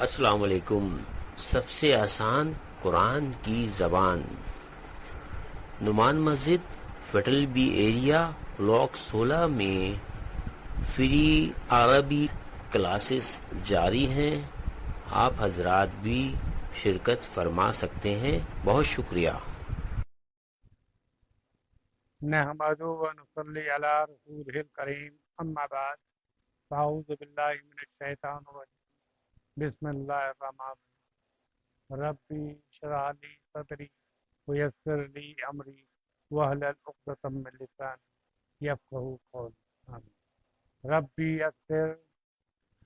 السلام علیکم۔ سب سے آسان قرآن کی زبان، نعمان مسجد، فیٹل بی ایریا، بلاک 16 میں فری عربی کلاسز جاری ہیں۔ آپ حضرات بھی شرکت فرما سکتے ہیں۔ بہت شکریہ۔ نحمدہ و نصلی علی رسولہ الکریم، اما بعد، اعوذ باللہ من الشیطان الرجیم، بسم اللہ الرحمن الرحیم۔ ربی اشرح لی صدری ویسر لی امری واحلل عقدۃ من لسانی یفقہوا قولی، آمین۔ ربی یسر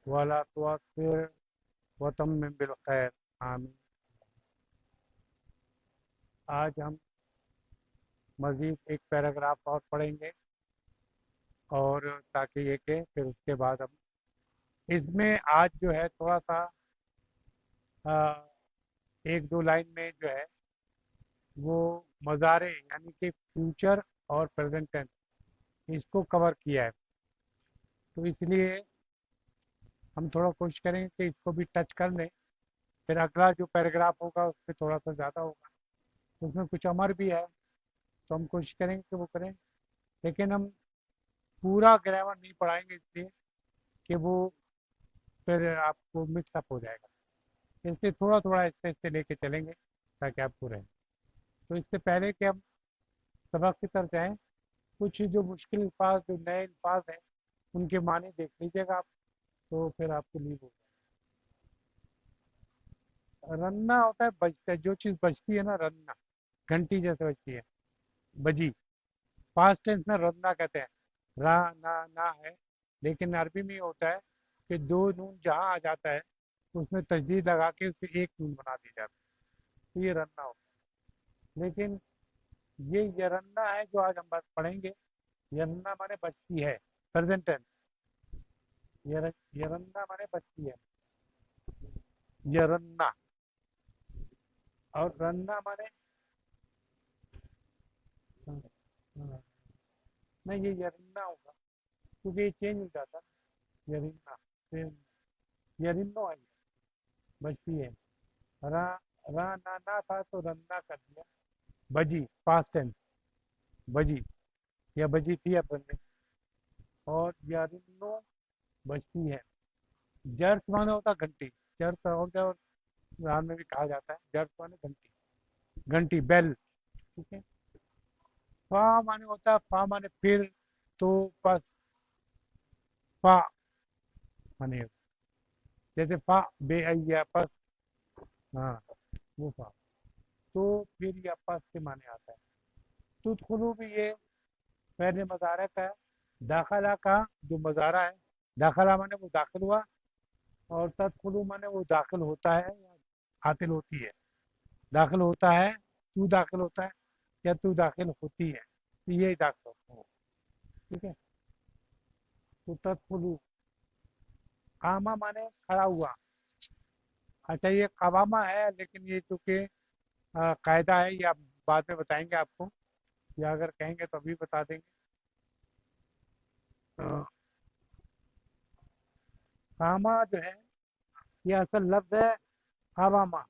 ولا تعسر وتمم بالخیر، آمین۔ آج ہم مزید ایک پیراگراف اور پڑھیں گے، اور تاکہ یہ کہ پھر اس کے بعد ہم اس میں آج جو ہے تھوڑا سا ایک دو لائن میں جو ہے وہ مضارع یعنی کہ فیوچر اور پریزنٹ ٹینس اس کو کور کیا ہے، تو اس لیے ہم تھوڑا کوشش کریں گے کہ اس کو بھی ٹچ کر لیں۔ پھر اگلا جو پیراگراف ہوگا اس پہ تھوڑا سا زیادہ ہوگا، اس میں کچھ امر بھی ہے تو ہم کوشش کریں گے کہ وہ کریں، لیکن ہم پورا گرامر نہیں پڑھائیں گے اس لیے کہ وہ پھر آپ کو مکس اپ ہو جائے گا، اس سے تھوڑا تھوڑا اس سے لے کے چلیں گے تاکہ آپ کو رہیں۔ تو اس سے پہلے کہ ہم سبق کی طرف جائیں، کچھ جو مشکل الفاظ جو نئے الفاظ ہیں ان کے معنی دیکھ لیجیے گا آپ، تو پھر آپ کو لیو ہوگا۔ رننا ہوتا ہے بجتا ہے، جو چیز بجتی ہے نا، رننا گھنٹی جیسے بجتی ہے، بجی۔ پاسٹ ٹینس میں رننا کہتے ہیں، را نا ہے، لیکن عربی میں یہ ہوتا ہے کہ دو نون جہاں آ جاتا ہے اس میں تجدید لگا کے اسے ایک نون بنا دی جاتی ہے، تو یہ رننا ہوتا ہے۔ لیکن یہ یرنا ہے جو آج ہم بات پڑھیں گے، یرنا مانے بچتی ہے، پریزنٹ ٹینس، یرنا مانے بچتی ہے، یرنا، اور رننا مانے نہیں، یہ یرنا ہوگا کیونکہ یہ چینج ہو جاتا ہے، یرنا یرنو ہے، بچتی ہے۔ را نا تھا تو رننا کر دیا، بجی پاسٹ ٹینس، بجی یا بجی تھی اب بننے، اور یارنو بجتی ہے۔ جرس مانے ہوتا گھنٹی، جرس اور کیا قرآن میں بھی کہا جاتا ہے، جرس مانے گھنٹی، گھنٹی بیل، ٹھیک ہے۔ فا مانے ہوتا ہے، فا مانے پھر، تو پس، فا مانے جیسے فا بے ایا پس، ہاں وہ فا، تو پھر یا پس سے مانے آتا ہے۔ تدخلو بھی یہ پہلے مضارع کا ہے، داخلہ کا جو مضارع ہے، داخلہ مانے وہ داخل ہوا، اور تدخلو مانے وہ داخل ہوتا ہے یا حاصل ہوتی ہے، داخل ہوتا ہے، تو داخل ہوتا ہے یا تو داخل ہوتی ہے، تو یہ داخل ہوتا ہے، ٹھیک ہے۔ تو تدخلو، قامہ مانے کھڑا ہوا، اچھا یہ قوامہ ہے لیکن یہ چونکہ قاعدہ ہے، یہ آپ بعد میں بتائیں گے آپ کو، یا اگر کہیں گے تو ابھی بتا دیں گے۔ قامہ جو ہے یہ اصل لفظ ہے قوامہ،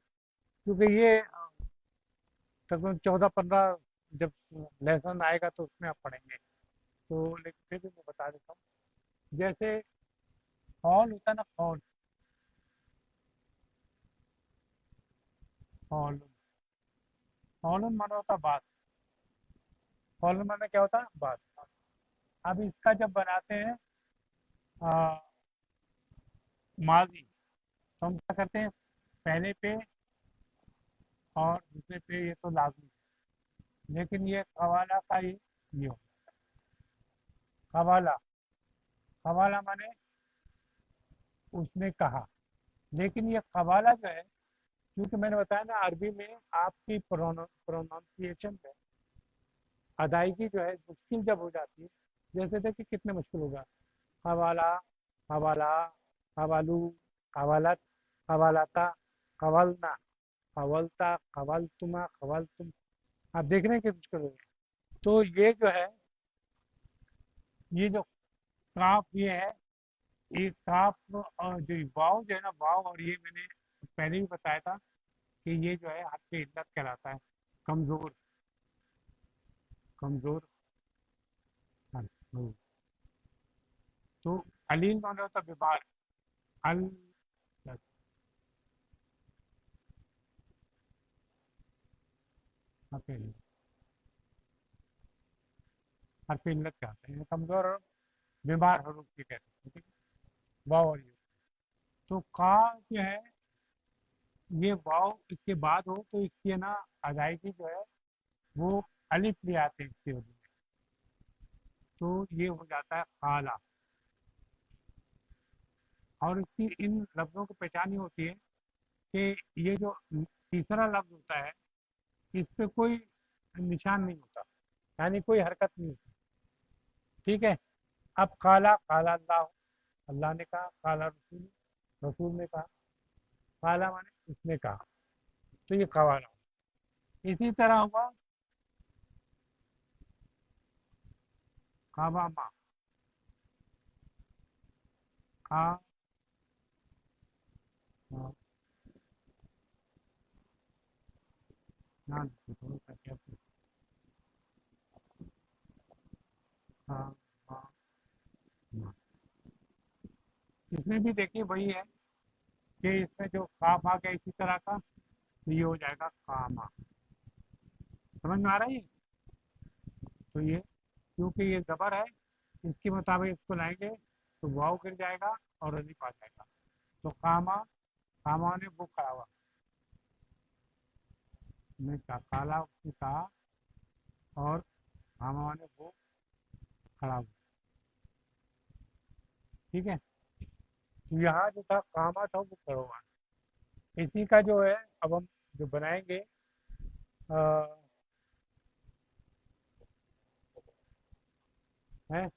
کیونکہ یہ تقریباً 14-15 جب لیسن آئے گا تو اس میں آپ پڑھیں گے، تو لیکن پھر بھی میں بتا دیتا ہوں۔ جیسے فول ہوتا ہے نا، فول، فول، فولن مانا ہوتا بات، فولن مانا کیا ہوتا ہے بات۔ اب اس کا جب بناتے ہیں ماضی، تو ہم کیا کرتے ہیں، پہلے پہ اور دوسرے پہ یہ تو لازمی ہے، لیکن یہ حوالہ کا یہ ہو، حوالہ، حوالہ مانے اس نے کہا، لیکن یہ قوالہ جو ہے، کیونکہ میں نے بتایا نا عربی میں آپ کی پروننسیشن میں ادائیگی جو ہے مشکل جب ہو جاتی ہے، جیسے دیکھیں کتنے مشکل ہوگا، حوالہ، حوالہ، حوالو، حوالت، حوالتا، قولنا، قولتا، قولتما، قولتم، آپ دیکھ رہے ہیں کہ مشکل ہو گیا۔ تو یہ جو ہے، یہ جو کاف یہ ہے एक काफ और जो वाव जो है ना, वाव, और ये मैंने पहले भी बताया था कि ये जो है हर्फ इल्लत कहलाता है, कमजोर, कमजोर हर्फ। तो अलील माना होता बीमार, अल हर्फ इल्लत कहते हैं, कमजोर और बीमार हरूफ की कहते हैं, ठीक है, वाव और ये। तो का जो है, ये वाव इसके बाद हो तो इसकी है ना अदायगी जो है वो अलिफ ले आते हैं इसके वजह से, तो ये हो जाता है काला। और इसकी इन लफ्ज़ों की पहचान ये होती है कि ये जो तीसरा लफ्ज़ होता है इस पे कोई निशान नहीं होता, यानी कोई हरकत नहीं होती, ठीक है। अब काला, काला अल्लाह, अल्लाह ने कहा, काला रसूल, रसूल ने कहा, काला माने उसने कहा, तो ये कवाला। इसी तरह हुआ कावामा, का, हाँ, ना, थोड़ा सा क्या, हाँ, हाँ, हाँ। इसमें भी देखिए वही है कि इसमें जो काफ आ गया इसी तरह का, तो ये हो जाएगा कामा। समझ में आ रहा है ये? तो ये क्योंकि ये जबर है, इसके मुताबिक इसको लाएंगे तो वाव गिर जाएगा और अलिफ आ जाएगा। तो कामा, कामा ने वो खड़ा हुआ, ने कहा, काला उसने कहा, और कामा ने वो खड़ा हुआ, ठीक है। तो यहाँ जो था कामा था वो खड़ा हुआ, इसी का जो है अब हम जो बनाएंगे, है,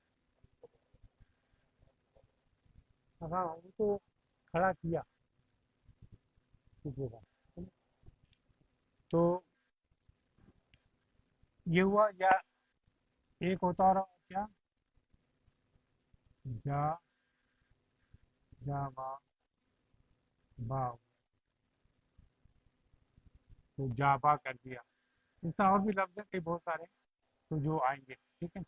हाँ वो तो खड़ा किया किसी का। तो ये हुआ, या एक होता और क्या, जा, जा, बा, तो जाबा कर दिया। इसका और भी लफ्ज है कई बहुत सारे, तो जो आएंगे, ठीक है।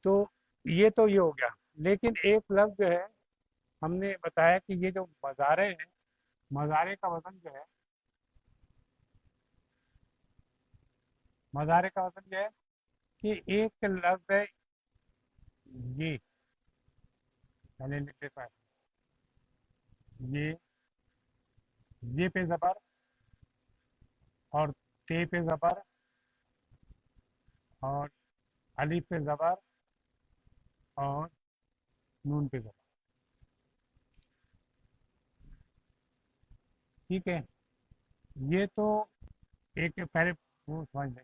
तो ये हो गया। लेकिन एक लफ्ज जो है, हमने बताया कि ये जो मज़ारे हैं, मज़ारे का वजन जो है, मज़ारे का वजन जो है कि एक लफ्ज है ये, पहले लिख देता है, ये पे ज़बर, और ते पे ज़बर, और अलिफ पे ज़बर, और नून पे ज़बर, ठीक है। ये तो एक पहले वो समझ लें,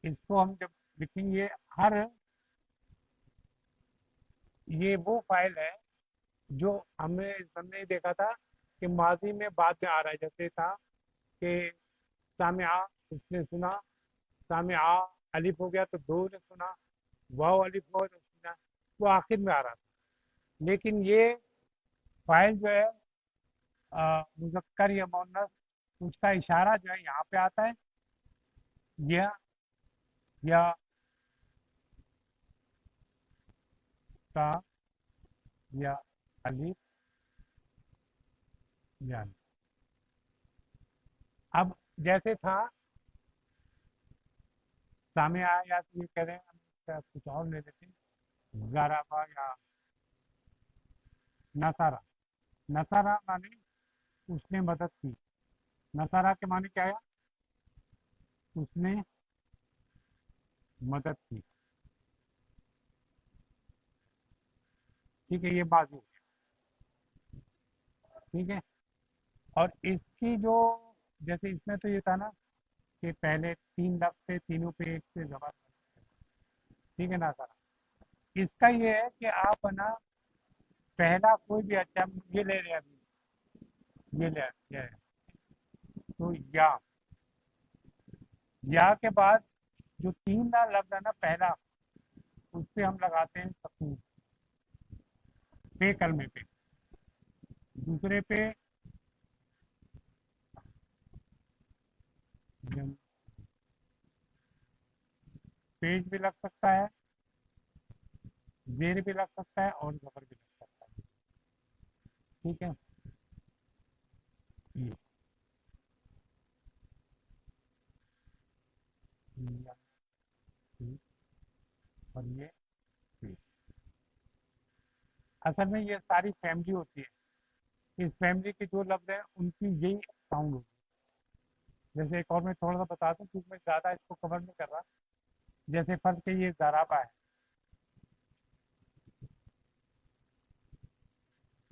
इसको हम जब लिखेंगे, हर, ये वो फाइल है जो हमने देखा था कि माजी में बाद में आ रहा है, जैसे था कि सामिआ, उसने सुना, सामिआ अलिफ हो गया तो दो ने सुना, वाव अलिफ हो तो सुना, वो आखिर में आ रहा था। लेकिन ये फाइल जो है मुजक्कर या मुअन्नस, उसका इशारा जो है यहाँ पे आता है, यह, या, ता, या, अलिफ, या। अब जैसे था सामिआ, या तो ये कह रहे हैं हम इसका कुछ और ले लेते हैं, ज़राबा या नसारा। नसारा माने उसने मदद की, नसारा के माने क्या है, उसने मदद की, ठीक है, ये बाजू, ठीक है। और इसकी जो, जैसे इसमें तो ये था ना कि पहले तीन लफ्ज थे, तीनों पे एक से जबान, ठीक है ना सारा। इसका ये है कि आप है ना पहला कोई भी, अच्छा हम ये ले रहे हैं अभी, ये ले ये है। तो या के बाद जो तीन ना लफ्ज है ना, पहला उस पे हम लगाते हैं सकून, पे कलमे पे। दूसरे पे जम- पेज भी लग सकता है, जेर भी लग सकता है और जबर भी लग सकता है। ठीक है, ये या- ये, और ये पेज। असल में ये सारी फैमिली होती है, इस फैमिली के जो लफ्ज हैं उनकी यही साउंड होती है। जैसे एक और मैं थोड़ा सा बता दूं क्योंकि मैं ज़्यादा इसको कवर नहीं कर रहा। जैसे फर्ज के ये जराबा है,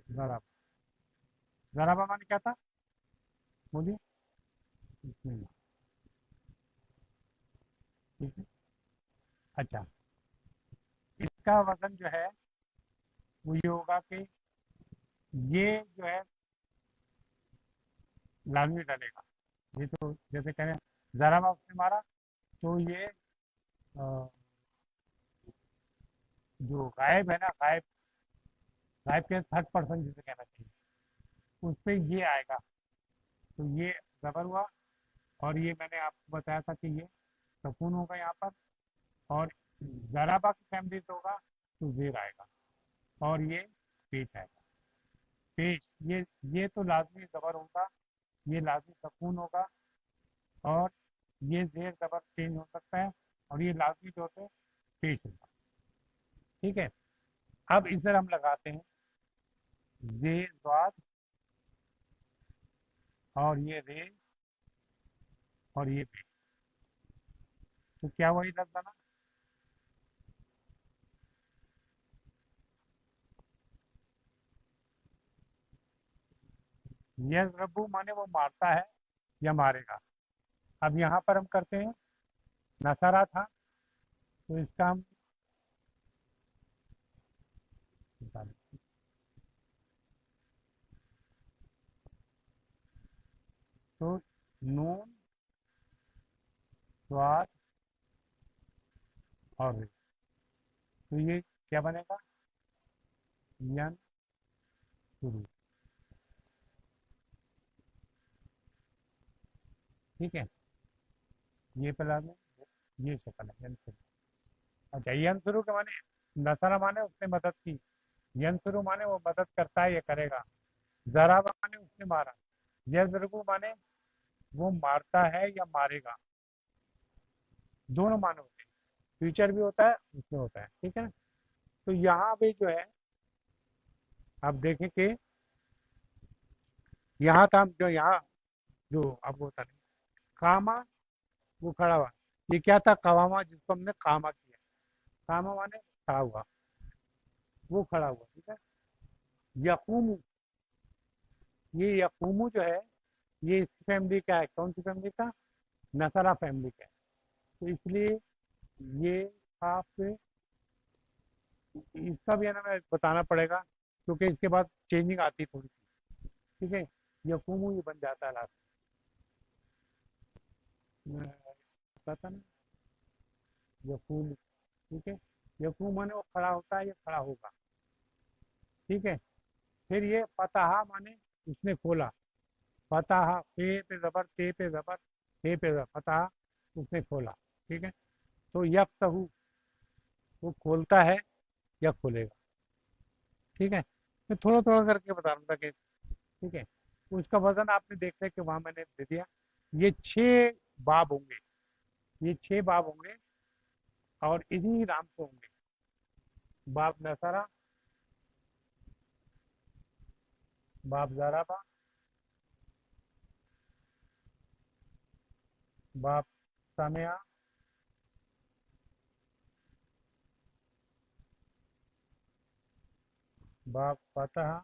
जराबा, जराबा माने क्या था, बोलिए। बिस्मिल्लाह। ठीक है, अच्छा, इसका वजन जो है वो ये होगा कि ये जो है लाजमी डलेगा। ये तो जैसे कहें जराबा उसने मारा, तो ये जो गायब है ना, गायब, गायब के थर्ड पर्सन जिसे कहना चाहिए, उस पे ये आएगा। तो ये जबर हुआ, और ये मैंने आपको बताया था कि ये सुकून होगा यहाँ पर, और जराबा की फैमिली होगा तो जेर आएगा, और ये पेश आएगा। पेश, ये तो लाजमी जबर होगा, ये लाजमी सुकून होगा, और ये जेर जबर चेंज हो सकता है, और ये लाजमी जो होते हैं पेश होगा। ठीक है, अब इधर हम लगाते हैं जे स्वाद, और ये रे, और ये पे। तो क्या वही लग बना, यस रब्बू माने वो मारता है या मारेगा। अब यहाँ पर हम करते हैं, नसारा था तो इसका हम निकालें। तो नून, स्वाद और रे, तो ये क्या बनेगा, यन शुरू। ठीक है, ये पहला में ये शक्ल है यन शुरू। अच्छा, यन शुरू के माने, नसरा माने उसने मदद की, यन शुरू माने वो मदद करता है, ये करेगा। जराबा माने उसने मारा, यजरबू माने वो मारता है या मारेगा। दोनों माने होते हैं, फ्यूचर भी होता है उसमें होता है। ठीक है ना, तो यहाँ पे जो है आप देखें कि यहाँ था जो यहाँ, जो आपको बता दें, कामा, वो खड़ा हुआ, ये क्या था, कवामा, जिसको हमने कामा किया। कामा माने खड़ा हुआ, वो खड़ा हुआ। ठीक है, यकूम, ये यकूमू जो है, ये इस फैमिली का है, कौन सी फैमिली का, नसरा फैमिली का है। तो इसलिए ये आप, इसका भी है ना मैं बताना पड़ेगा, क्योंकि इसके बाद चेंजिंग आती है थोड़ी सी। ठीक है, यकूमू ये बन जाता है लास्ट में, पता ना, यकूम। ठीक है, यकूम माने वो खड़ा होता है या खड़ा होगा। ठीक है, फिर ये फतहा माने उसने खोला, फतहा, पे पे जबर, ते पे जबर, हे पे जबर, फतहा, उसने खोला। ठीक है, तो यफ्तहू, वो खोलता है या खोलेगा। ठीक है, मैं थोड़ा थोड़ा करके बता रहा था कि, ठीक है, उसका वजन आपने देख लिया कि वहां मैंने दे दिया। ये 6 बाब होंगे, ये 6 बाब होंगे, और इन्हीं नाम से होंगे, बाब नसरा, बाब जराबा, बाब समिया, बाब फतह,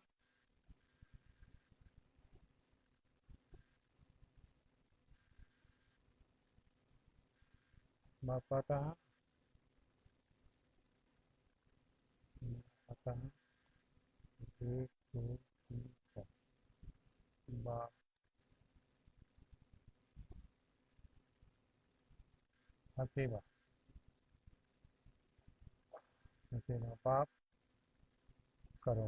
बाब फतह, फतह, एक दो तीन चार, बाब फतेबा, तेरा बाप करो।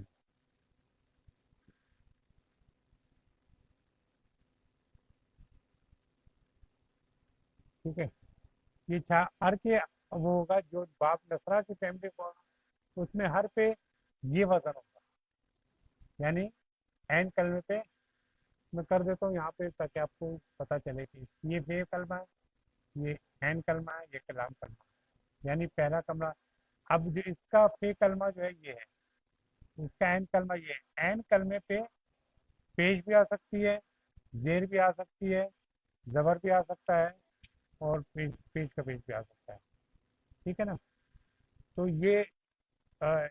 ठीक है, ये हर के वो होगा जो बाप नसरा की फैमिली को होगा, उसमें हर पे ये वजन होगा। यानी एन कलमे पे मैं कर देता हूँ यहाँ पे ताकि आपको पता चले कि ये बे कलमा है, ये एन कलमा है, ये कलाम कलमा है। यानी पहला कमरा, अब जो इसका फे कलमा जो है ये है, इसका एन कलमा ये है। एन कलमे पे पेश भी आ सकती है, जेर भी आ सकती है, जबर भी आ सकता है, और पेश पेश का पेश भी आ सकता है। ठीक है ना। तो ये अ,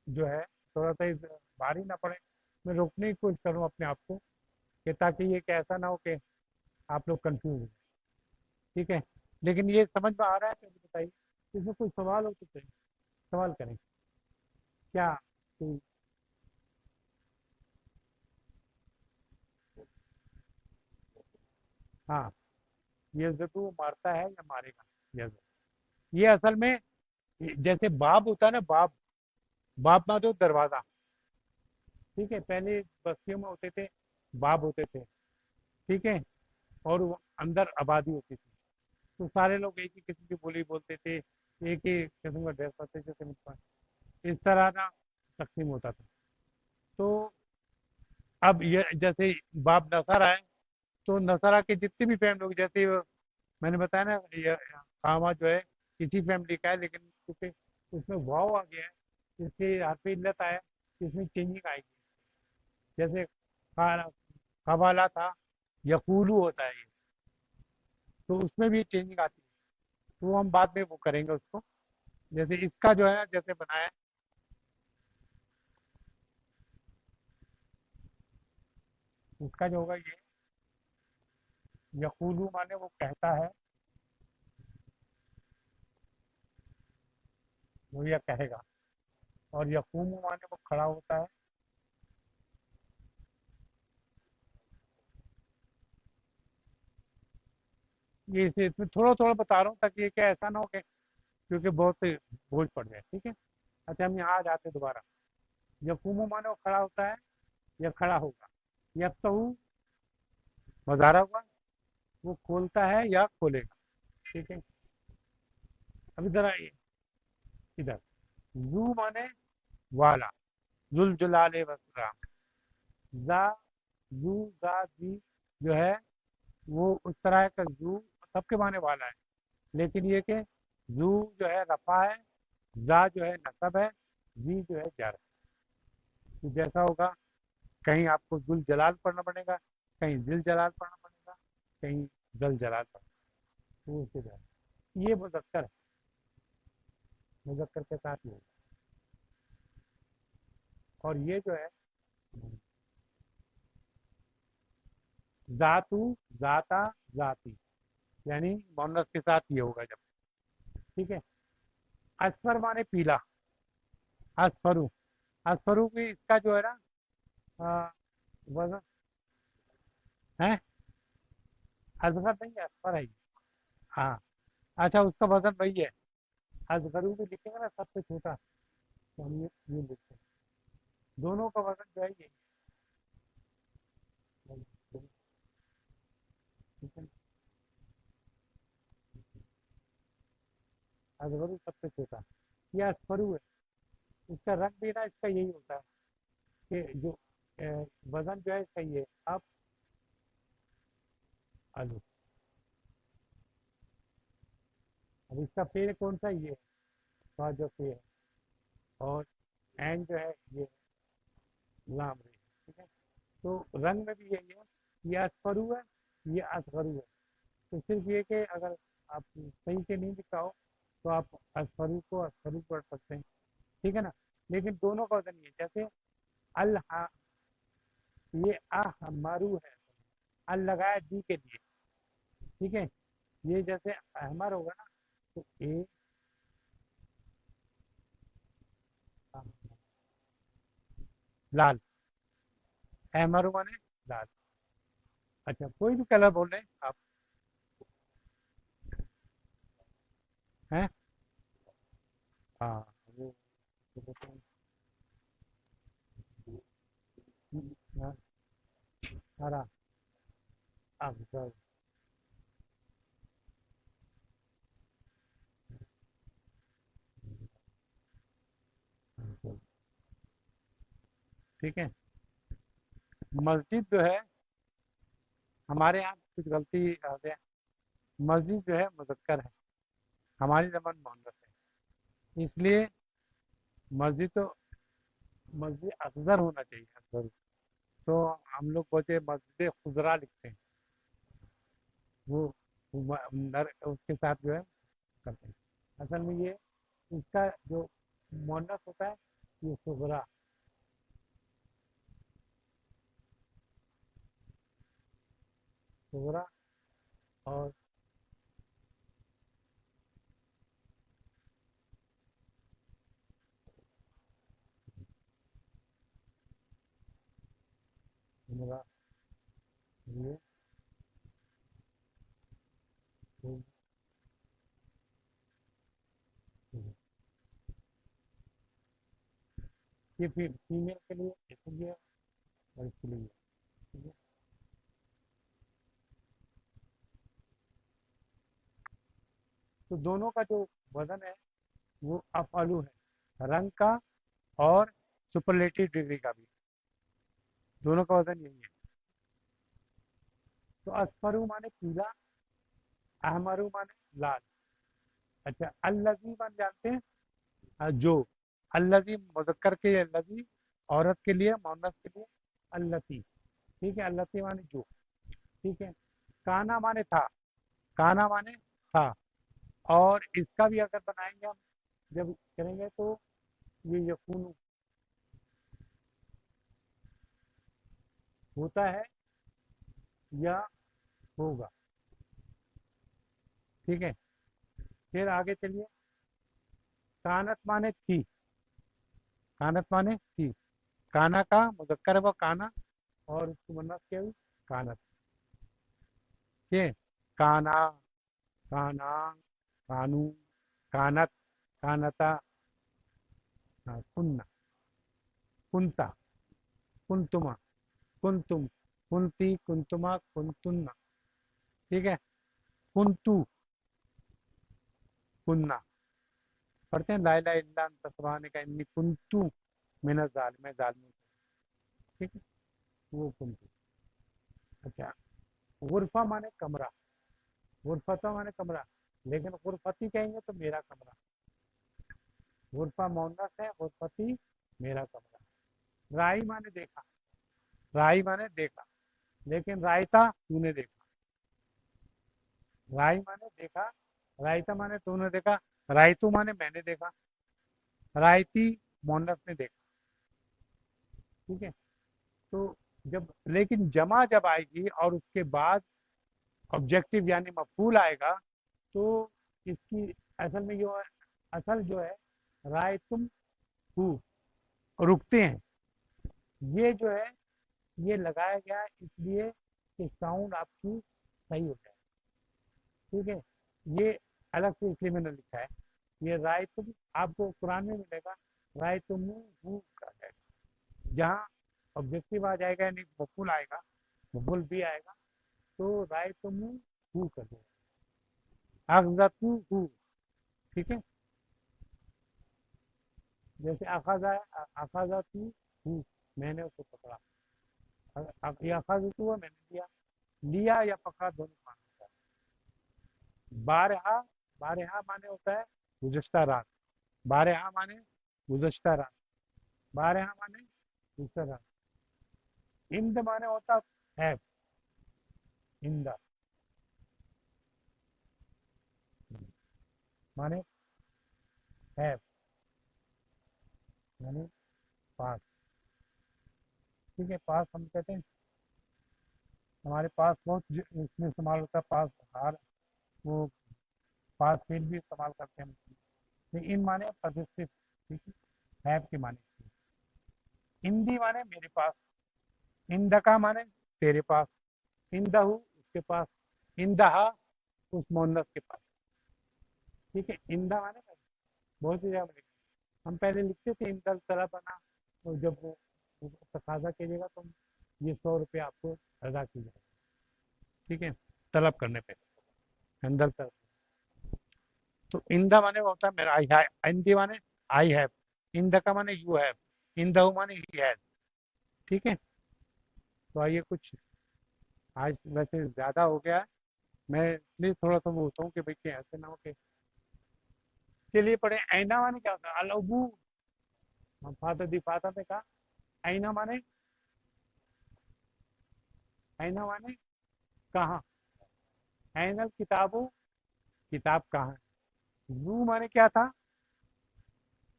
जो है थोड़ा सा भारी ना पड़े, मैं रोकने की कोशिश करूँ अपने आप को कि ताकि ये कि ऐसा ना हो कि आप लोग कंफ्यूज हो। ठीक है, लेकिन ये समझ में आ रहा है तो मुझे बताइए, इसमें कोई सवाल हो तो चाहिए, सवाल करें क्या कोई। हाँ, ये जदू मारता है या मारेगा, ये असल में जैसे बाब होता है ना, बाब, बाब मतलब दरवाजा। ठीक है, पहले बस्तियों में होते थे, बाब होते थे। ठीक है, और वो अंदर आबादी होती थी, तो सारे लोग एक ही किस्म की बोली बोलते थे, एक ही किस्म का ड्रेस पहनते थे, जैसे इस तरह ना तकसीम होता था। तो अब ये जैसे बाप नसारा है, तो नसारा के जितने भी फैमिली लोग, जैसे मैंने बताया ना, ये खामा जो है इसी फैमिली का है, लेकिन क्योंकि उसमें वाव आ गया है, इसलिए हरफ इल्लत आया, इसमें चेंजिंग आएगी। जैसे खवाला था, यकूलू होता है ये, तो उसमें भी चेंजिंग आती है। तो वो हम बाद में वो करेंगे उसको। जैसे इसका जो है जैसे बनाया, उसका जो होगा ये, यकूलू माने वो कहता है, वो यह कहेगा। और यकूमू माने वो खड़ा होता है। ये इसे इसमें थोड़ा थोड़ा बता रहा हूँ ताकि ये क्या ऐसा ना हो कि क्योंकि बहुत बोझ पड़ जाए। ठीक है, अच्छा हम यहाँ आ जाते हैं दोबारा। यकूमू माने वो खड़ा होता है या खड़ा होगा। यफ्तहू मुजाहरा हुआ, वो खोलता है या खोलेगा। ठीक है, अब इधर आइए, इधर जू माने वाला, जुल जुलाले वसलाम। जा, जू, जा, जी जो है वो उस तरह का जू सबके माने वाला है, लेकिन ये कि जू जो है रफा है, जा जो है नसब है, जी जो है जर है। तो जैसा होगा, कहीं आपको जुल जलाल पढ़ना पड़ेगा, कहीं जिल जलाल पढ़ना पड़ेगा, कहीं जल जलाल पढ़ना। तो उसके जो है ये मुजक्कर है, मुजक्कर के साथ ही होगा। और ये जो है जातू, जाता, जाती, यानी मोहम्मद के साथ ये होगा जब। ठीक है, असफर माने पीला, असफरू, असफरू भी इसका जो है ना आ, वजन है, असगर नहीं है, असफर है ये। हाँ, अच्छा उसका वजन वही है। असगरू भी लिखेंगे ना सबसे छोटा, तो हम ये लिखते हैं, दोनों का वजन जो है ये। ठीक है, असगरू सबसे छोटा, ये असफरू है। इसका रंग भी ना इसका यही होता है कि जो वजन जो है इसका ये अब आलू। अब इसका पेड़ कौन सा, ये का जो पेड़ है, और एंड जो है ये लाम रे। ठीक है, तो रंग में भी यही है, ये असफरू है, ये असगरू है। तो सिर्फ ये कि अगर आप सही से नहीं लिखा हो तो आप असफरू को असफरू पढ़ सकते हैं। ठीक है ना, लेकिन दोनों का वजन ये है। जैसे अल ये अहमरू है, अल लगाया डी के लिए। ठीक है, ये जैसे अहमर होगा ना, तो ए लाल, अहमर माने लाल। अच्छा कोई भी कलर बोल रहे हैं आप, हैं? हाँ, वो हरा अफजल ठीक है। मस्जिद जो है हमारे यहाँ कुछ गलती आ गया, मस्जिद जो है मुज़क्कर है, हमारी ज़बान मुअन्नस है, इसलिए मस्जिद तो मस्जिद अफजल होना चाहिए अफजल। तो हम लोग बोलते मस्जिद खुजरा लिखते हैं, वो उसके साथ जो है करते हैं। असल में ये इसका जो मुअन्नस होता है ये सुगरा, सुगरा और सुगरा ये ये फिर फीमेल के लिए इसलिए और इसके लिए ठीक है? तो दोनों का जो वजन है वो अफअलु है, रंग का और सुपरलेटिव डिग्री का भी, दोनों का वजन यही है। तो असफरू माने पीला, अहमरू माने लाल। अच्छा अल्लजी मान जानते हैं, जो अल्लजी मुज़क्कर के लिए अल्लजी, औरत के लिए मुअन्नस के लिए अल्लती, ठीक है। अल्लती माने जो, ठीक है। काना माने था, काना माने था, और इसका भी अगर बनाएंगे हम जब करेंगे तो ये यकून होता है या होगा, ठीक है। फिर आगे चलिए, कानत माने थी, कानत माने थी, काना का मुज़क्कर है वो काना, और उसको मुअन्नस क्या हुई कानत, ठीक है। काना, काना, कानू, कानत, कानता, कुन्ना, कुंता, कुंतुमा, कुंतुम, कुंती, कुंतुमा, कुंतुन्ना, ठीक है। कुंतु, कुन्ना, पढ़ते हैं ला इलाहा इल्ला अंत सुब्हानक का इन्नी कुंतु मिनज़ ज़ालिमीन, ठीक है। वो कुंतु। अच्छा गुरफा माने कमरा, गुरफता माने कमरा, लेकिन गुरफती कहेंगे तो मेरा कमरा, गुरफा मुअन्नस है, गुरफती मेरा कमरा। राई माने देखा, राई माने देखा, लेकिन रायता तूने देखा, राई माने देखा, रायता माने तूने देखा, रायतू माने मैंने देखा, रायती मुअन्नस ने देखा, ठीक है। तो जब लेकिन जमा जब आएगी और उसके बाद ऑब्जेक्टिव यानी मफूल आएगा तो इसकी असल में जो है, असल जो है राय तुम हु रुकते हैं, ये जो है ये लगाया गया है इसलिए कि साउंड आपकी सही हो जाए, ठीक है। ये अलग से इसलिए मैंने लिखा है, ये राय तुम आपको कुरान में मिलेगा, राय तुम हु का जाएगा, जहाँ ऑब्जेक्टिव आ जाएगा यानी मफूल आएगा, मफूल भी आएगा, तो राय तुम हु कर देगा, अगजतु हु, ठीक है। जैसे अखाजा है, अखाजा तू हु, मैंने उसको पकड़ा, अखाजा तू है मैंने लिया, लिया या पकड़ा दोनों माना होता है। बारहा, बारहा माने होता है गुज़श्ता रात, बारहा माने गुज़श्ता रात, बारहा माने गुज़श्ता रात। इंद माने होता है इंदा, माने है यानी पास, ठीक है। पास हम कहते हैं हमारे पास बहुत इसमें इस्तेमाल होता है, पास हार, वो पास फेल भी इस्तेमाल करते हैं, लेकिन इन माने प्रतिष्ठित, ठीक है, हैव के माने। इंदी माने मेरे पास, इंदका माने तेरे पास, इंदहू उसके पास, इंदहा उस मोहन्नस के पास, ठीक है। इंदा माने बहुत ही ज्यादा ہم پہلے لکھتے تھے اندل طلبنا، تو جب وہ تقاضا کیجیے گا تو یہ 100 روپے آپ کو ادا کی جائے، ٹھیک ہے، طلب کرنے پہ اندل طلب. تو اندا مانے ہوتا ہے میرا آئی ہے، اندی مانے آئی ہیو، اندا کا مانے یو ہیو، اندہ مانے ہی ہیز. ٹھیک ہے، تو آئیے کچھ آج ویسے زیادہ ہو گیا ہے، میں اس لیے تھوڑا سا وہ ہوتا ہوں کہ بھائی کہ ایسے نہ ہو کہ چلیے پڑھے. اینا مانے کیا ہوتا ہے؟ الابو. فادر دی فادر نے کہا اینا مانے، اینا مانے کہاں، این الکتابو، کتاب کہاں ہے. زو مانے کیا تھا؟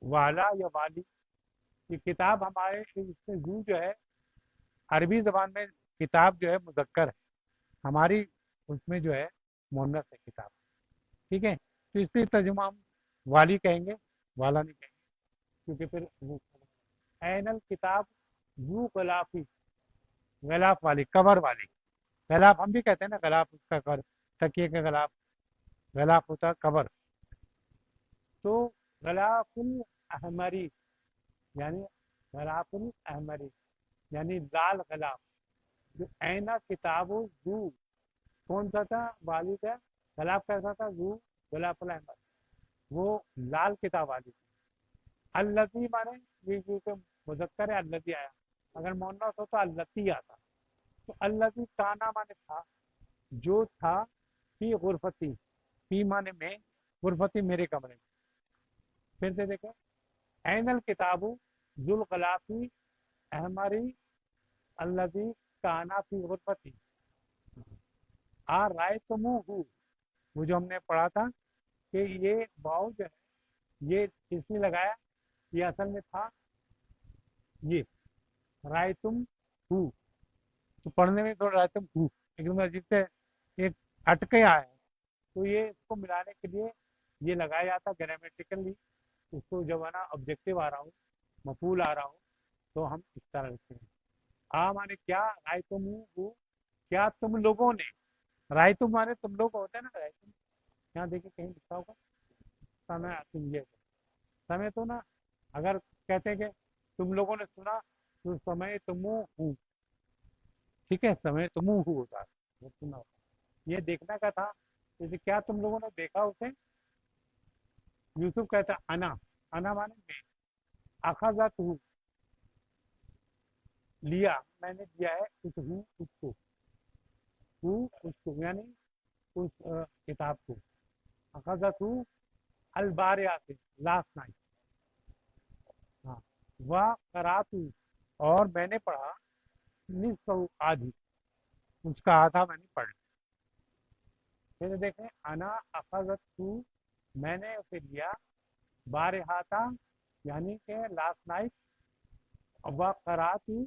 والا یا والی. یہ کتاب ہمارے اس میں زو جو ہے عربی زبان میں کتاب جو ہے مذکر ہے، ہماری اس میں جو ہے مؤنث ہے کتاب. ٹھیک ہے، تو اس لیے ترجمہ ہم والی کہیں گے، والا نہیں کہیں گے، کیونکہ پھر این الکتاب زو غلافی، غلاف والی، کور والی. غلاف ہم بھی کہتے ہیں نا، غلاف اس کا کور، تکیے کا غلاف، غلاف ہوتا ہے کور. تو غلاف الاحمری یعنی غلاف الاحمری یعنی لال غلاف. جو اینا کتاب زو کون سا تھا؟ والد ہے. غلاف کیسا تھا؟ زو غلاف الاحمر، وہ لال کتاب والی تھی. الذی مانے یہ کیونکہ مذکر ہے الذی آیا، اگر مؤنث ہوتا التی آتا. تو الذی کانا مانے تھا، جو تھا، فی غرفتی، فی مانے میں، غرفتی میرے کمرے میں. پھر سے دیکھیں، این الکتاب ذو الغلافی احمری الذی کانا فی غرفتی. رائے تمہ وہ جو ہم نے پڑھا تھا کہ یہ واؤ جو ہے یہ کس نے لگایا، یہ اصل میں تھا یہ رائے تم ہو. تو پڑھنے میں تھوڑا رائے تم ہو لیکن عجیب سے ایک اٹکے آیا ہے، تو یہ اس کو ملانے کے لیے یہ لگایا جاتا گرامیٹیکلی. اس کو جب ہے نا آبجیکٹو آ رہا ہو، مفعول آ رہا ہو، تو ہم اس طرح لکھتے ہیں. مانے کیا، رائے تم ہو، کیا تم لوگوں نے. رائے تم مانے تم لوگ ہوتے ہیں نا، رائے تم یہاں دیکھیں کہیں لکھا ہوگا سمے تم یہ سمے تو نا، اگر کہتے ہیں کہ تم لوگوں نے سنا تو سمے تم ہوں. ٹھیک ہے، سمے تم ہوں ہوتا ہے، وہ سنا ہوتا ہے. یہ دیکھنا کا تھا، جیسے کیا تم لوگوں نے دیکھا اسے. یوسف کہتا انا، انا مانے میں. اخذت ہوں لیا، میں نے دیا ہے اس ہوں اس کو، ہوں اس کو یعنی اس کتاب کو. اخذت ہوں الباریا سے، لاسٹ نائٹ. ہاں، وہ قراتو اور میں نے پڑھا، نصف آدھی، اس کا آدھا میں نے پڑھ لیا. پھر دیکھیں انا اخذت میں نے اسے لیا، بارہاتا یعنی کہ لاسٹ نائٹ، وہ قراتو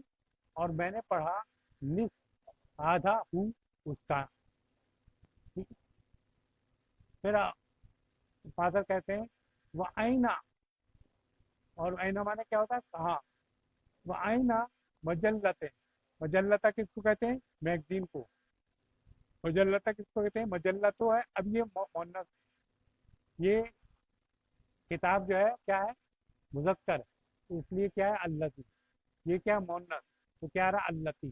اور میں نے پڑھا، نصف آدھا ہوں اس کا. ٹھیک ہے، پھر فادر کہتے ہیں وہ آئینہ، اور آئینہ مانے کیا ہوتا ہے؟ کہاں. وہ آئینہ مجلت، مجلتا کس کو کہتے ہیں؟ میگزین کو. مجلتا کس کو کہتے ہیں؟ مجلت تو ہے، اب یہ مؤنث، یہ کتاب جو ہے کیا ہے؟ مذکر ہے، اس لیے کیا ہے؟ التی. یہ کیا مؤنث، تو کیا رہا؟ التی.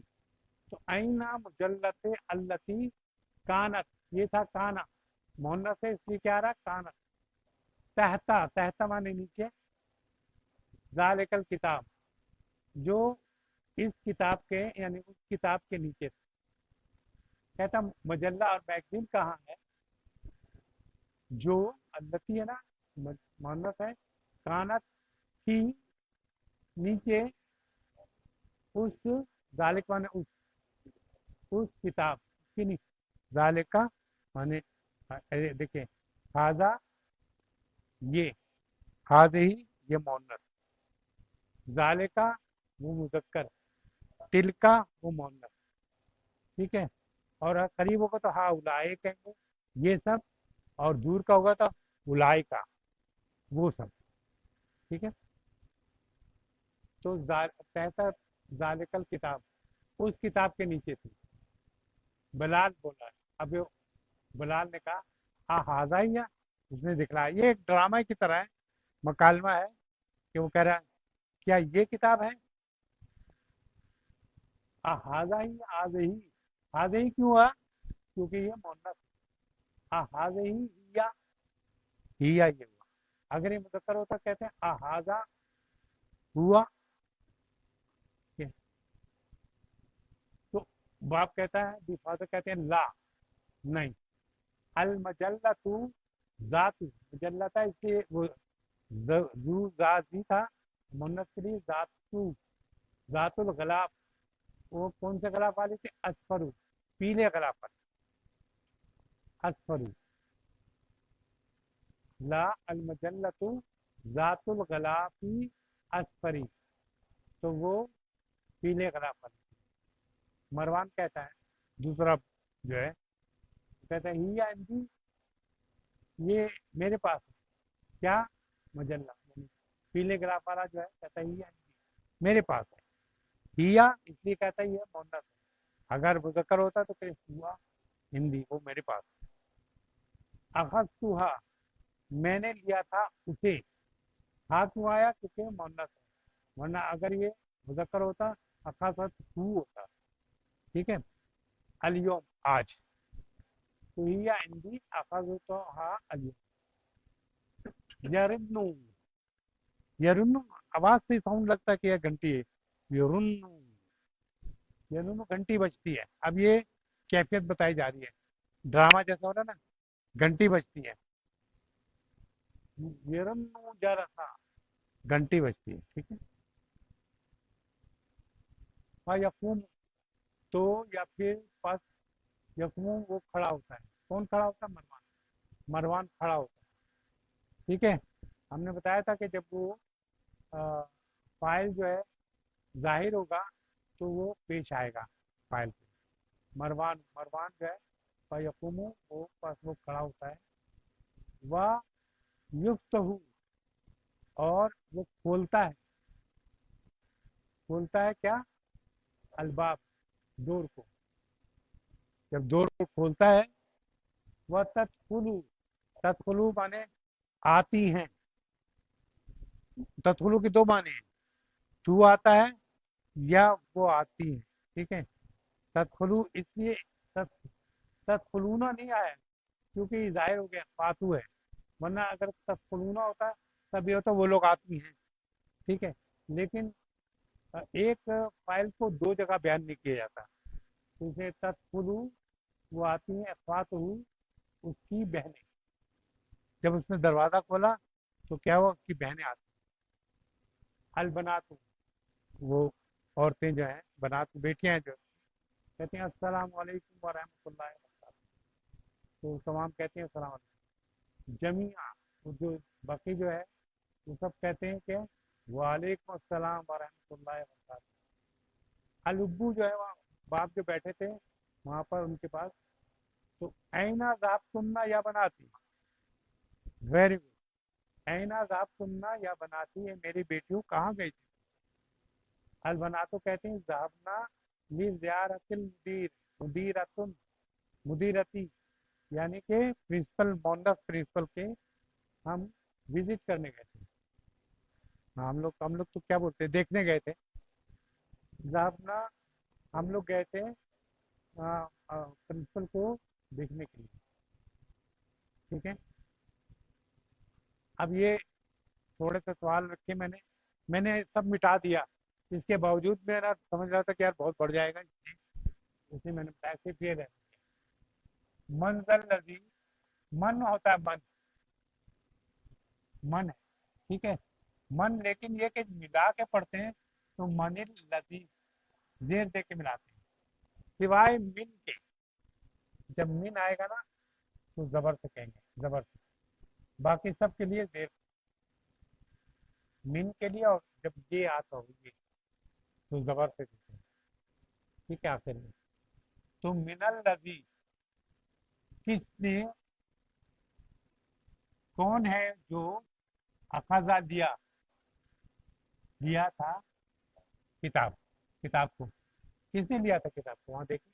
تو آئینہ مجلت التی کانت، یہ تھا کانا، مؤنث ہے اس لیے کیا رہا؟ کانت. تحتا، تحتا مانے نیچے، ذالک الکتاب جو اس کتاب کے یعنی اس کتاب کے نیچے تھا. کہتا مجلہ اور میگزین کہاں ہے؟ جو التی ہے نا، مؤنث ہے، کانت تھی نیچے، اس ذالک مانے اس کتاب کی نیچے. ذالک کا مانے دیکھیں، ہاذا یہ، ہاذہ یہ مؤنث، ذالک وہ مذکر، تلکا وہ مؤنث. ٹھیک ہے، اور قریب ہوگا تو ہاں اولائے کہیں گے، یہ سب، اور دور کا ہوگا تو اولائے کا، وہ سب. ٹھیک ہے، تو کہتا ذالک الکتاب اس کتاب کے نیچے تھی. بلال بولا، اب بلال نے کہا ہاں ہاضا ہی ہے، اس نے دکھلایا. یہ ایک ڈرامہ کی طرح ہے، مکالمہ ہے کہ وہ کہہ رہا ہے کیا یہ کتاب ہے؟ ہاضا ہی آج ہی، آج ہی کیوں ہوا؟ کیونکہ یہ مونس آج ہی ہیا یہ ہوا. اگر یہ مذکر ہوتا کہتے ہیں احاذہ ہوا. تو باپ کہتا ہے فادر کہتے ہیں لا نہیں. المجلۃ ذات مجلتا اس لیے وہ ذو ذات بھی تھا منت کے لیے ذات الغلاف. وہ کون سے غلاف والے تھے؟ اسفرو پیلے غلاف والے. اسفرو لا المجلۃ ذات الغلاف اسفری، تو وہ پیلے غلاف والے. مروان کہتا ہے دوسرا جو ہے کہتا ہے ہی عندی، یہ میرے پاس ہے. کیا؟ مجلہ یعنی پیلے غلاف والا جو ہے کہتا ہے ہی عندی میرے پاس ہے. ہیا اس لیے کہتا ہے یہ مونس ہے. اگر مذکر ہوتا تو کہ ہوا ہندی وہ میرے پاس ہے. اخذتها میں نے لیا تھا اسے. ہاتھ کیوں آیا؟ کیونکہ مونس ہے، ورنہ اگر یہ مذکر ہوتا اخذت ہوتا. ٹھیک ہے. الیوم آج، تو ہی عندی اخذتها الیوم. یرنو یرنو آواز سے ساؤنڈ لگتا ہے کہ یہ گھنٹی ہے. یرنو یرنو گھنٹی بجتی ہے. اب یہ کیفیت بتائی جا رہی ہے، ڈرامہ جیسا ہو رہا ہے نا، گھنٹی بجتی ہے. یرنو جرسا گھنٹی بجتی ہے. ٹھیک ہے. یقوم تو یا پھر پس یقوم وہ کھڑا ہوتا ہے. کون کھڑا ہوتا ہے؟ مروان. مروان کھڑا ہوتا ہے. ٹھیک ہے. ہم نے بتایا تھا کہ جب وہ فائل جو ہے ظاہر ہوگا تو وہ پیش آئے گا فائل پہ. مروان جو ہے یقوم وہ پس وہ کھڑا ہوتا ہے. وہ یفتح اور وہ کھولتا ہے. کھولتا ہے کیا؟ الباب ڈور کو. جب ڈور کو کھولتا ہے وہ تدخلو مانے آتی ہیں. تدخلو کی دو معنی ہیں، تو آتا ہے یا وہ آتی ہے. ٹھیک ہے. تدخلو اس لیے تدخلونا نہیں آیا کیونکہ یہ ظاہر ہو گیا فاتو ہے، ورنہ اگر تدخلونا ہوتا تب یہ ہوتا وہ لوگ آتی ہیں. ٹھیک ہے. لیکن ایک فائل کو دو جگہ بیان نہیں کیا جاتا. اسے تدخلو وہ آتی ہیں، فاتو اس کی بہنیں. جب اس نے دروازہ کھولا تو کیا ہوا؟ اس کی بہنیں آتی. البنات وہ عورتیں جو ہیں، بنات بیٹیاں ہیں جو کہتے ہیں السلام علیکم ورحمۃ اللہ وبرکاتہ، تو تمام کہتے ہیں السلام علیکم. جمیعہ جو باقی جو ہے وہ سب کہتے ہیں کہ وعلیکم السلام ورحمۃ اللہ وبرکاتہ. الابو جو ہے وہاں باپ جو بیٹھے تھے وہاں پر ان کے پاس، تو اینا ذاب سننا یا بناتی. Very good. اینا ذاب سننا یا بناتی ہے میری بیٹیوں کہاں گئی تھی. البناتو کہتے ہیں ذهبنا لزیارت المدیر. مدیرتن مدیرتی یعنی کہ پرنسپل مونس پرنسپل کے ہم وزٹ کرنے گئے تھے. ہم لوگ تو کیا بولتے ہیں دیکھنے گئے تھے. ذهبنا ہم لوگ گئے تھے پرنسپل کو دیکھنے کے لیے. ٹھیک ہے. اب یہ تھوڑے سے سوال رکھے میں نے سب مٹا دیا. اس کے باوجود میرا سمجھ رہا تھا کہ یار بہت بڑھ جائے گا، اسے میں نے پیسے پھر ہے. منزل لذی من ہوتا ہے، من ہے. ٹھیک ہے. من لیکن یہ کہ ملا کے پڑھتے ہیں تو من لذی زیر دے کے ملاتے ہیں، سوائے من کے. جب من آئے گا نا تو زبر سے کہیں گے، زبر سے. باقی سب کے لیے زیر من کے لیے، اور جب یہ آتا ہو یہ تو زبر سے کہتے ہیں. ٹھیک ہے. آخر میں تو من الذی کس نے، کون ہے جو اخذا لیا تھا کتاب کو. کس نے لیا تھا کتاب کو؟ وہاں دیکھیں.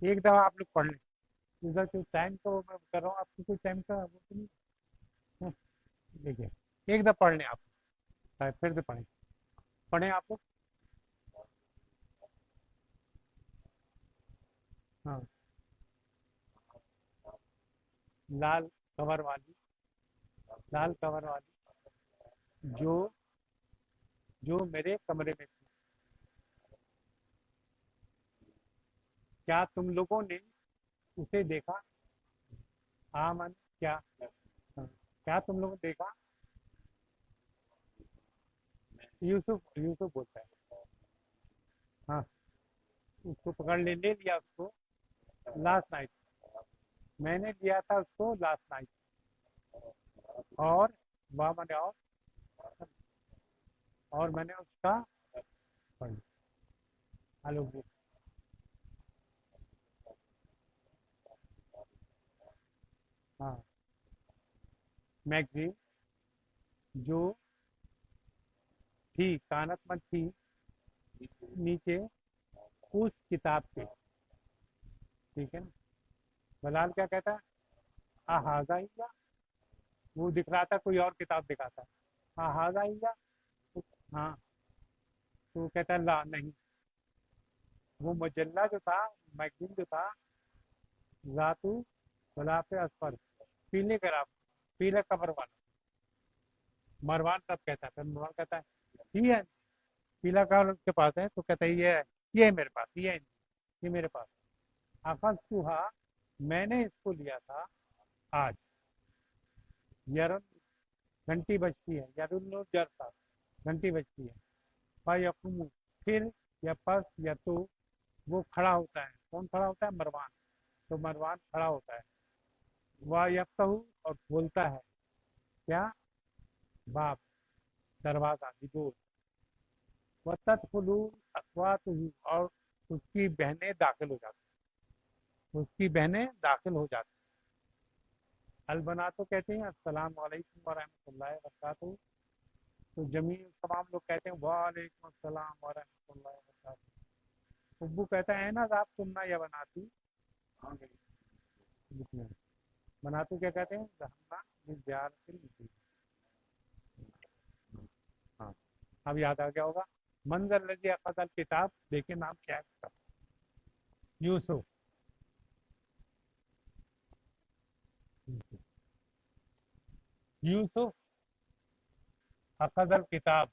ایک دفعہ آپ لوگ پڑھ لیں. ادھر جو ٹائم کا وہ میں کر رہا ہوں، آپ کو کوئی ٹائم کا وہ تو نہیں ہے؟ دیکھیے ایک دفعہ پڑھ لیں آپ، پھر سے پڑھیں آپ لوگ. ہاں، لال کور والی، لال کور والی جو جو میرے کمرے میں تھی، کیا تم لوگوں نے اسے دیکھا؟ آمن کیا؟ ہاں. کیا تم لوگوں نے دیکھا؟ یوسف یوسف بولتا ہے. ہاں، اس کو پکڑ لے لیا اس کو لاسٹ نائٹ. میں نے لیا تھا اس کو لاسٹ نائٹ. اور واہ میں نے اور میں نے اس کا پڑھ لیا. ہلو جی. ہاں، میگزین جو تھی کانت مند تھی نیچے اس کتاب کے. ٹھیک ہے نا. بلال کیا کہتا ہے؟ احاظہ ہی، وہ دکھ رہا تھا کوئی اور کتاب دکھاتا ہے. احاظہ ہی. ہاں، تو وہ کہتا ہے لا نہیں. وہ مجلہ جو تھا، میگزین جو تھا، ذاتو غلاف اسفر، پیلے گراف، پیلے کور والا. مروان تب کہتا ہے، پھر مروان کہتا ہے یہ ہے پیلا کور اس کے پاس ہے، تو کہتا ہے یہ ہے میرے پاس، یہ میرے پاس. اخذتها، میں نے اس کو لیا تھا آج. یرن گھنٹی بجتی ہے، یرن جرسا گھنٹی بجتی ہے. فیقوم، پھر یا پس یا تو وہ کھڑا ہوتا ہے. کون کھڑا ہوتا ہے؟ مروان. تو مروان کھڑا ہوتا ہے. ویفتح، اور کھولتا ہے کیا؟ باب، دروازہ، ڈور. وتدخل اخواته، اور اس کی بہنیں داخل ہو جاتی، اس کی بہنیں داخل ہو جاتی. البناتو کہتے ہیں السلام علیکم ورحمۃ اللہ وبرکاتہ. تو جمیع تمام لوگ کہتے ہیں وعلیکم السلام ورحمۃ اللہ وبرکاتہ. ابو کہتا ہے نا آپ سننا یا بناتی. بناتو کیا کہتے ہیں؟ رحمہ زیارت المسیح. ہاں، اب یاد آ گیا ہوگا. منظر لذی اخذ الکتاب، دیکھیں نام کیا ہے اس کا؟ یوسف. یوسف اخذ الکتاب.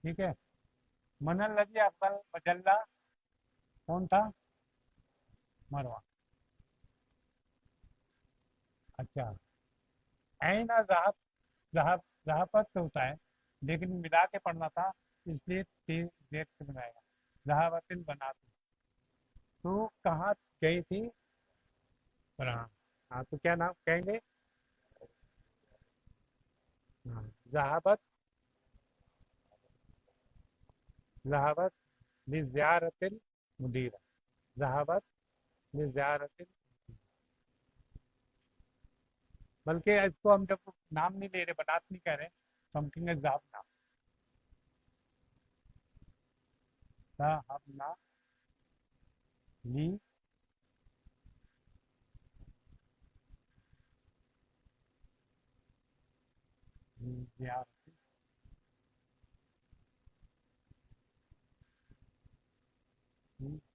ٹھیک ہے. من الذی اخذ مجلہ، کون تھا؟ مروان. اچھا. عین ذہب، ذہبت سے ہوتا ہے لیکن ملا کے پڑھنا تھا، اس لیے تیز دیر سے بنائے گا. ذہبت البنات. تو کہاں گئی تھی؟ فرحان. ہاں، تو کیا نام کہیں گے؟ ہاں، ذہبت، ذہبت لزیارت المدیر، ذہبت لزیارت. بلکہ اس کو ہم جب نام نہیں لے رہے، بنات نہیں کہہ رہے، تو ہم کہیں گے ذہب نام. ذہبنا لی زیارت المدیر.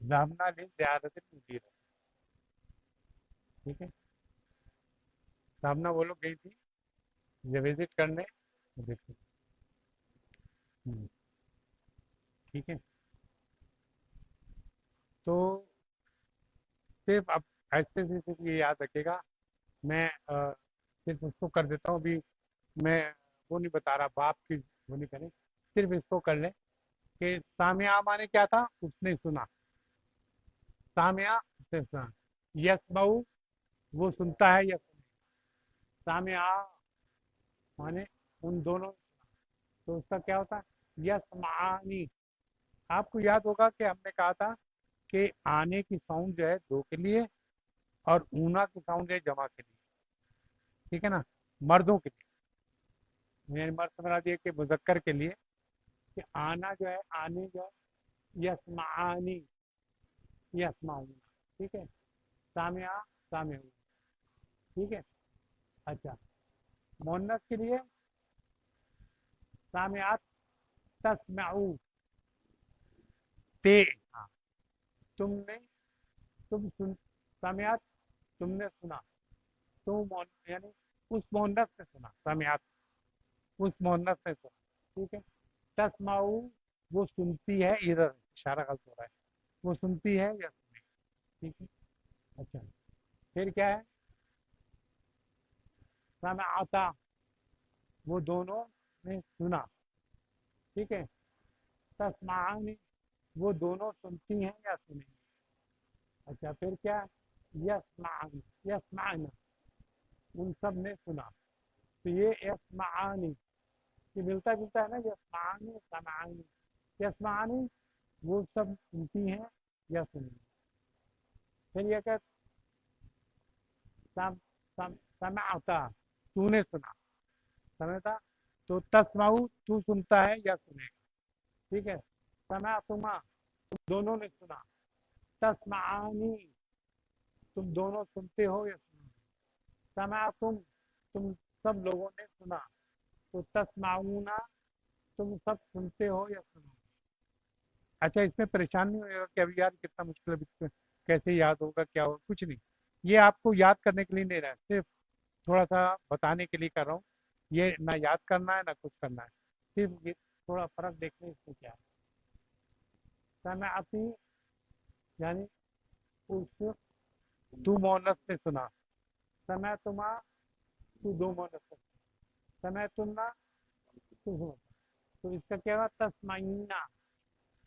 ذہبنا لی زیارت المدیر. ٹھیک ہے. ذہبنا وہ لوگ گئی تھی یہ وزٹ کرنے. دیکھو. ٹھیک ہے. تو صرف اب ایسے سے صرف یہ یاد رکھے گا. میں صرف اس کو کر دیتا ہوں ابھی. میں وہ نہیں بتا رہا باپ کی وہ نہیں کریں، صرف اس کو کر لیں کہ سامعہ مانے کیا تھا؟ اس نے سنا. سامعہ سے سنا. یسمع وہ سنتا ہے یا سنے. سامعہ مانے ان دونوں. تو اس کا کیا ہوتا ہے؟ یسمعانی. آپ کو یاد ہوگا کہ ہم نے کہا تھا کہ آنے کی ساؤنڈ جو ہے دو کے لیے اور اونا کی ساؤنڈ ہے جمع کے لیے. ठीक है ना, मर्दों के लिए, यानी मर्द से मुराद ये कि मुजक्कर के लिए कि आना जो है, आने जो है, यस्मानी, यस्माऊना, ठीक है, सामिया, सामिऊ, ठीक है। अच्छा, मुन्नस के लिए सामियात, तस्माऊ, ते, हाँ, तुमने, तुम सुन, सामियात, तुमने सुना, यानी उस मोहन्नस ने सुना, सामियात, उस मोहन्नस ने सुना, ठीक है। तस्माऊ, वो सुनती है, इधर इशारा गलत हो रहा है, वो सुनती है या सुने, ठीक है। अच्छा, फिर क्या है, समाअता, वो दोनों ने सुना, ठीक है। तस्मानी, वो दोनों सुनती हैं या सुनेंगी। अच्छा, फिर क्या, यस्मान, यस्मान, उन सब ने सुना, तो ये यस्मानी, ये मिलता जुलता है ना, यस्मानी समानी, यस्मानी, वो सब सुनती हैं या सुनेंगी। फिर ये कहते सम, समाता, तूने सुना, समझता, तो तस्माऊ, तू सुनता है या सुनेगा, ठीक है। समातुमा, तुम दोनों ने सुना, तस्मानी, तुम दोनों सुनते हो या सुनो, तुम सब लोगों ने सुना, तो तस्माऊना, तुम सब सुनते हो या सुनो। अच्छा, इसमें परेशान नहीं होगा कि अभी यार कितना मुश्किल है, कैसे याद होगा, क्या होगा, कुछ नहीं, ये आपको याद करने के लिए नहीं रहा है, सिर्फ थोड़ा सा बताने के लिए कर रहा हूँ। ये ना याद करना है ना कुछ करना है, सिर्फ ये थोड़ा फर्क देखने इसमें क्या है। समाअती, यानी उस, तू मोनस ने सुना, समय तुमा, तू दो मोनस ने, समय तुमना, तू सुनो, तो इसका क्या हुआ, तस्माइना,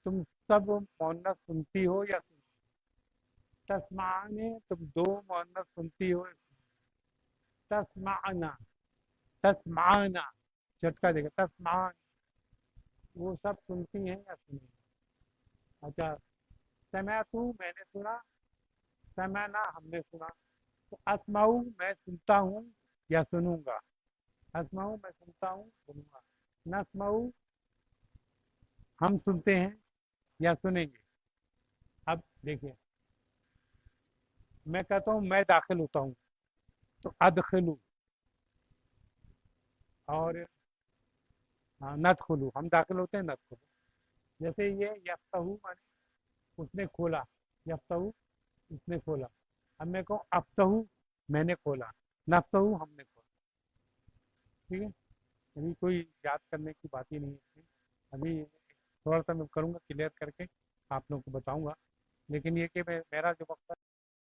तुम सब मोनस सुनती हो या सुनो, तस्माने, तुम दो मोनस सुनती हो या सुनो, तस्माना, तस्माना, झटका देगा, तस्मान, वो सब सुनती हैं या सुनी। अच्छा, समय तू, मैंने सुना, समय ना, हमने सुना, तो असमाऊ, मैं सुनता हूँ या सुनूंगा, असमाऊ, मैं सुनता हूँ सुनूंगा, नस्माऊ, हम सुनते हैं या सुनेंगे। अब देखिए, मैं कहता हूँ मैं दाखिल होता हूँ, तो अदखलू, और हाँ, नदखलू, हम दाखिल होते हैं, नदखलू, जैसे ये यफ्तहू माने उसने खोला, यफ्तहू, उसने खोला, अब मैं कहूँ अफ्तहू, मैंने खोला, नफ्तहू, हमने खोला, ठीक है। अभी कोई याद करने की बात ही नहीं है इसमें, अभी थोड़ा सा मैं करूँगा क्लियर करके आप लोगों को बताऊंगा, लेकिन ये कि मैं, मेरा जो मकसद